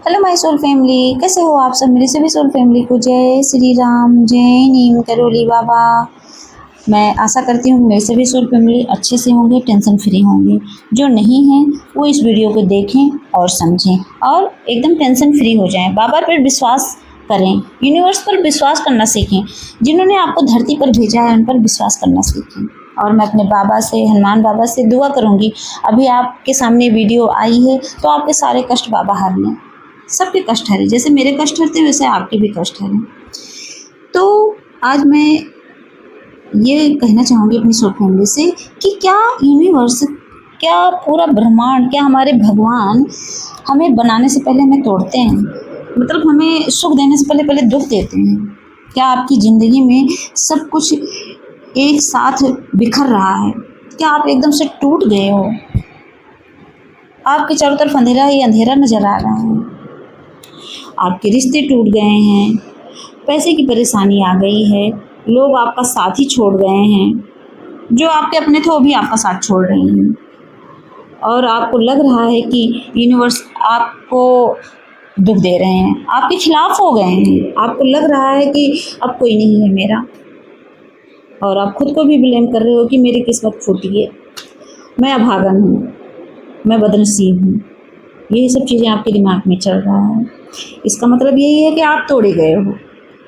Hello my soul family, कैसे हो आप सब। मेरी सभी सोल फैमिली को जय श्री राम, जय नीम करोली बाबा। मैं आशा करती हूँ मेरे सभी सोल फैमिली अच्छे से होंगे, टेंशन फ्री होंगे। जो नहीं हैं वो इस वीडियो को देखें और समझें और एकदम टेंशन फ्री हो जाएं। बाबा पर विश्वास करें, यूनिवर्स पर विश्वास करना सीखें। जिन्होंने आपको धरती पर भेजा है उन पर विश्वास करना सीखें। और मैं अपने बाबा से, हनुमान बाबा से दुआ करूँगी। अभी आपके सामने वीडियो आई है तो आपके सारे कष्ट बाबा हर लें, सबके कष्ट हरे। जैसे मेरे कष्ट हरते वैसे आपके भी कष्ट हरें। तो आज मैं ये कहना चाहूँगी अपनी सोल फैमिली से कि क्या यूनिवर्स, क्या पूरा ब्रह्मांड, क्या हमारे भगवान हमें बनाने से पहले हमें तोड़ते हैं, मतलब हमें सुख देने से पहले पहले दुख देते हैं। क्या आपकी ज़िंदगी में सब कुछ एक साथ बिखर रहा है? क्या आप एकदम से टूट गए हो? आपके चारों तरफ अंधेरा ही अंधेरा नजर आ रहा है। आपके रिश्ते टूट गए हैं, पैसे की परेशानी आ गई है, लोग आपका साथ ही छोड़ गए हैं, जो आपके अपने थे वो भी आपका साथ छोड़ रहे हैं। और आपको लग रहा है कि यूनिवर्स आपको दुख दे रहे हैं, आपके खिलाफ हो गए हैं। आपको लग रहा है कि अब कोई नहीं है मेरा, और आप खुद को भी ब्लेम कर रहे हो कि मेरी किस्मत फूटी है, मैं अभागन हूँ, मैं बदनसीब हूँ। यही सब चीज़ें आपके दिमाग में चल रहा है। इसका मतलब यही है कि आप तोड़े गए हो,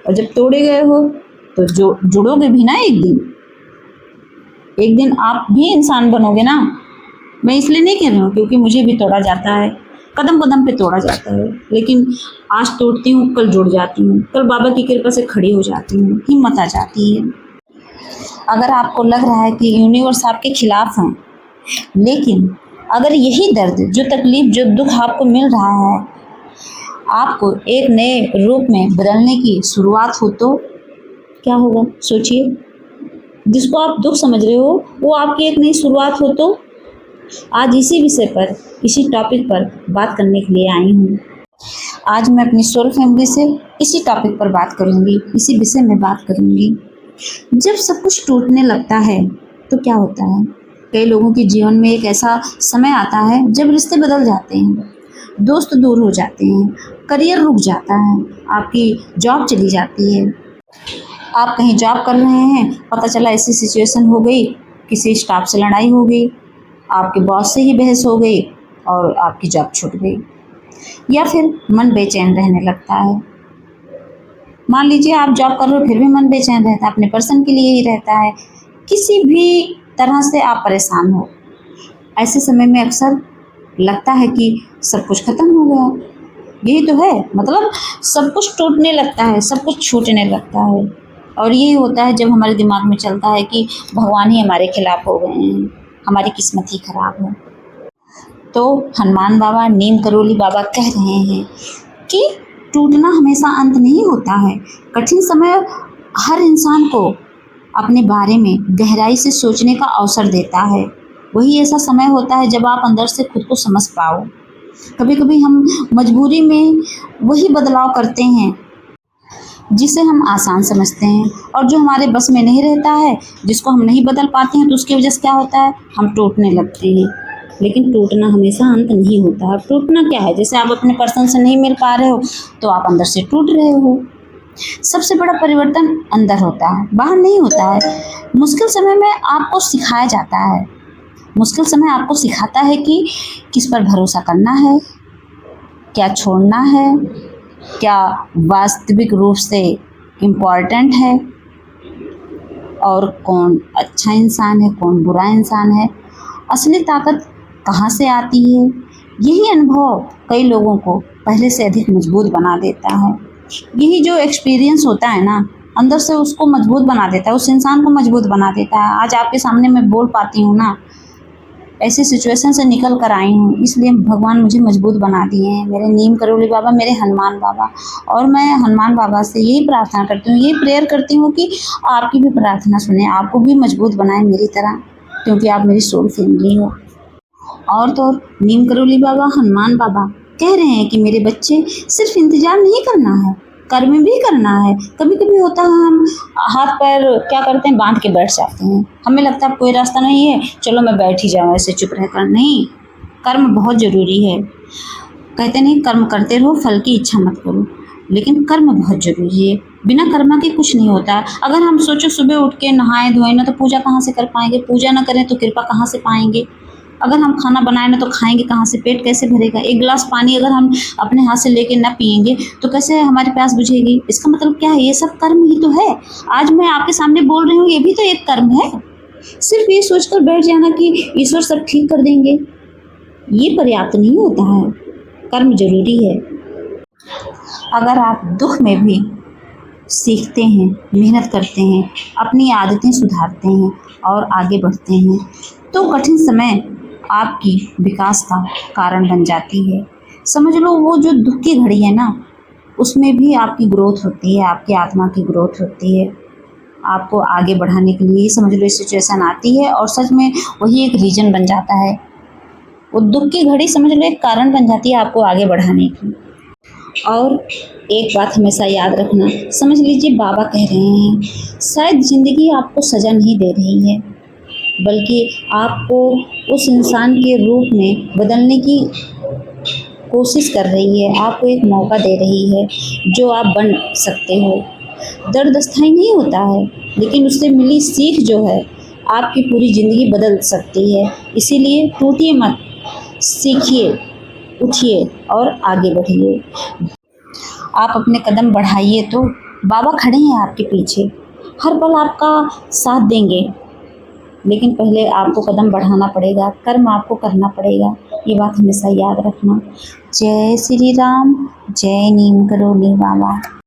और जब तोड़े गए हो तो जो जुड़ोगे भी ना एक दिन आप भी इंसान बनोगे ना। मैं इसलिए नहीं कह रही हूँ क्योंकि मुझे भी तोड़ा जाता है, कदम कदम पे तोड़ा जाता है, लेकिन आज तोड़ती हूँ कल जुड़ जाती हूँ, कल बाबा की कृपा से खड़ी हो जाती हूँ, हिम्मत आ जाती है। अगर आपको लग रहा है कि यूनिवर्स आपके खिलाफ है, लेकिन अगर यही दर्द, जो तकलीफ, जो दुख आपको मिल रहा है आपको एक नए रूप में बदलने की शुरुआत हो तो क्या होगा? सोचिए। जिसको आप दुख समझ रहे हो वो आपकी एक नई शुरुआत हो तो। आज इसी विषय पर, इसी टॉपिक पर बात करने के लिए आई हूँ। आज मैं अपनी सोल फैमिली से इसी टॉपिक पर बात करूँगी, इसी विषय में बात करूँगी। जब सब कुछ टूटने लगता है तो क्या होता है? कई लोगों के जीवन में एक ऐसा समय आता है जब रिश्ते बदल जाते हैं, दोस्त दूर हो जाते हैं, करियर रुक जाता है, आपकी जॉब चली जाती है। आप कहीं जॉब कर रहे हैं, पता चला ऐसी सिचुएशन हो गई, किसी स्टाफ से लड़ाई हो गई, आपके बॉस से ही बहस हो गई और आपकी जॉब छूट गई। या फिर मन बेचैन रहने लगता है। मान लीजिए आप जॉब कर रहे हो फिर भी मन बेचैन रहता है, अपने पर्सन के लिए ही रहता है, किसी भी तरह से आप परेशान हो। ऐसे समय में अक्सर लगता है कि सब कुछ खत्म हो गया। यही तो है, मतलब सब कुछ टूटने लगता है, सब कुछ छूटने लगता है। और यही होता है जब हमारे दिमाग में चलता है कि भगवान ही हमारे खिलाफ हो गए हैं, हमारी किस्मत ही खराब है। तो हनुमान बाबा, नीम करोली बाबा कह रहे हैं कि टूटना हमेशा अंत नहीं होता है। कठिन समय हर इंसान को अपने बारे में गहराई से सोचने का अवसर देता है। वही ऐसा समय होता है जब आप अंदर से खुद को समझ पाओ। कभी कभी हम मजबूरी में वही बदलाव करते हैं जिसे हम आसान समझते हैं, और जो हमारे बस में नहीं रहता है, जिसको हम नहीं बदल पाते हैं, तो उसकी वजह से क्या होता है? हम टूटने लगते हैं। लेकिन टूटना हमेशा अंत नहीं होता है। टूटना क्या है? जैसे आप अपने पर्सन से नहीं मिल पा रहे हो तो आप अंदर से टूट रहे हो। सबसे बड़ा परिवर्तन अंदर होता है, बाहर नहीं होता है। मुश्किल समय में आपको सिखाया जाता है, मुश्किल समय आपको सिखाता है कि किस पर भरोसा करना है, क्या छोड़ना है, क्या वास्तविक रूप से इम्पॉर्टेंट है, और कौन अच्छा इंसान है, कौन बुरा इंसान है, असली ताकत कहाँ से आती है। यही अनुभव कई लोगों को पहले से अधिक मजबूत बना देता है। यही जो एक्सपीरियंस होता है ना, अंदर से उसको मजबूत बना देता है, उस इंसान को मजबूत बना देता है। आज आपके सामने मैं बोल पाती हूँ ना, ऐसी सिचुएशन से निकल कर आई हूँ, इसलिए भगवान मुझे मजबूत बना दिए हैं, मेरे नीम करोली बाबा, मेरे हनुमान बाबा। और मैं हनुमान बाबा से यही प्रार्थना करती हूँ, यही प्रेयर करती हूँ कि आपकी भी प्रार्थना सुने, आपको भी मजबूत बनाए मेरी तरह, क्योंकि आप मेरी सोल फैमिली हो। और तो और नीम करोली बाबा, हनुमान बाबा कह रहे हैं कि मेरे बच्चे, सिर्फ इंतजार नहीं करना है, कर्म भी करना है। कभी कभी होता है हम हाथ पैर क्या करते हैं, बांध के बैठ जाते हैं। हमें लगता है कोई रास्ता नहीं है, चलो मैं बैठ ही जाऊँ ऐसे चुप रहकर। नहीं, कर्म बहुत ज़रूरी है। कहते नहीं कर्म करते रहो, फल की इच्छा मत करो, लेकिन कर्म बहुत जरूरी है। बिना कर्म के कुछ नहीं होता है। अगर हम सोचो सुबह उठ के नहाए धोए ना, तो पूजा कहाँ से कर पाएंगे? पूजा ना करें तो कृपा कहाँ से पाएंगे? अगर हम खाना बनाए ना तो खाएंगे कहाँ से? पेट कैसे भरेगा? एक गिलास पानी अगर हम अपने हाथ से लेके ना पियेंगे तो कैसे हमारी प्यास बुझेगी? इसका मतलब क्या है? ये सब कर्म ही तो है। आज मैं आपके सामने बोल रही हूँ, ये भी तो एक कर्म है। सिर्फ ये सोचकर बैठ जाना कि ईश्वर सब ठीक कर देंगे, ये पर्याप्त नहीं होता है। कर्म जरूरी है। अगर आप दुख में भी सीखते हैं, मेहनत करते हैं, अपनी आदतें सुधारते हैं और आगे बढ़ते हैं, तो कठिन समय आपकी विकास का कारण बन जाती है। समझ लो वो जो दुख की घड़ी है ना, उसमें भी आपकी ग्रोथ होती है, आपकी आत्मा की ग्रोथ होती है। आपको आगे बढ़ाने के लिए समझ लो सिचुएशन आती है, और सच में वही एक रीजन बन जाता है। वो दुख की घड़ी समझ लो एक कारण बन जाती है आपको आगे बढ़ाने की। और एक बात हमेशा याद रखना, समझ लीजिए बाबा कह रहे हैं, शायद ज़िंदगी आपको सज़ा नहीं दे रही है, बल्कि आपको उस इंसान के रूप में बदलने की कोशिश कर रही है। आपको एक मौका दे रही है जो आप बन सकते हो। दर्द अस्थायी नहीं होता है, लेकिन उससे मिली सीख जो है आपकी पूरी ज़िंदगी बदल सकती है। इसीलिए टूटिए मत, सीखिए, उठिए और आगे बढ़िए। आप अपने कदम बढ़ाइए तो बाबा खड़े हैं आपके पीछे, हर पल आपका साथ देंगे। लेकिन पहले आपको कदम बढ़ाना पड़ेगा, कर्म आपको करना पड़ेगा। ये बात हमेशा याद रखना। जय श्री राम, जय नीम करोली बाबा।